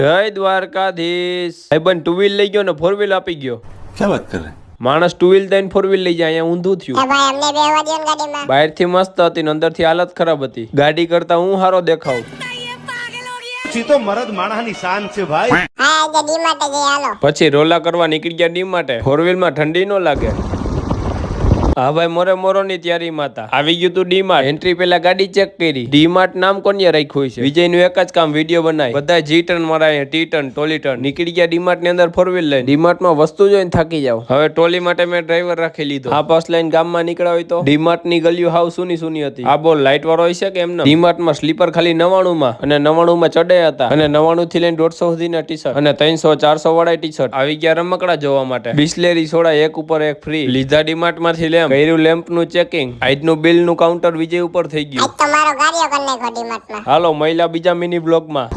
જય દ્વારકાધીશ. ભાઈબંધ two wheel લઈ ગયો ને ફોર વ્હીલ આપી ગયો. क्या बात कर रहे हैं? માણસ ટુ વ્હીલ થઈને ફોર વ્હીલ લઈ જાય, અહીંયા ઊંધું થયું. ભાઈ અમને બેહવા દો ને ગાડીમાં. બહાર થી મસ્ત હતી ને અંદર થી હાલત ખરાબ હતી. ગાડી કરતા હું હારો દેખાવ. तो मर्द माणा ની શાન છે ભાઈ. હા આજે ડી માટે જઈ હાલો. પછી રોલા કરવા નીકળી ગયા ડી માટે. ફોર વ્હીલ માં ઠંડી નો લાગે. હા ભાઈ, મોરે મોરો ની તૈયારી માતા આવી ગયું તું ડી માર્ટ. એન્ટ્રી પેલા ગાડી ચેક કરી. ડી માર્ટ નામ કોને રાખ્યું છે? વિજય નું એક જ કામ, વિડીયો બનાય. બધા જી ટર્ન મારા, ટી ટર્ન, ટોલી ટર્ન. નીકળી ગયા ડી માર્ટ ની અંદર ફોર વ્હીલ લઈને. ડી માર્ટ માં વસ્તુ જોઈને થાકી જાવ. હવે ટોલી માટે મેં ડ્રાઈવર રાખી લીધો. આ પાસ લઈને ગામમાં નીકળ્યા હોય તો ડી માર્ટ ની ગલીઓ હાવ સુની સુની હતી. આ બોલ લાઈટ વાળો હોય છે કે એમને? ડી માર્ટ માં સ્લીપર ખાલી 99 માં અને 99 માં ચડે હતા. અને 99 થી લઈને 150 સુધીના ટી શર્ટ અને 300 400 વાળા ટી શર્ટ. આવી ગયા રમકડા જોવા માટે. બિસ્લેરી સોડા એક ઉપર એક ફ્રી. લીધા ડી માર્ટ માંથી લેમ્પ. કર્યું લેમ્પ નું ચેકિંગ. આજનું બિલ નું કાઉન્ટર વિજય ઉપર થઈ ગયું. આજ તો મારો ગાડીઓ કરી નાખ્યો ડી માર્ટમાં. હાલો મહિલા બીજા મિની બ્લોગ માં.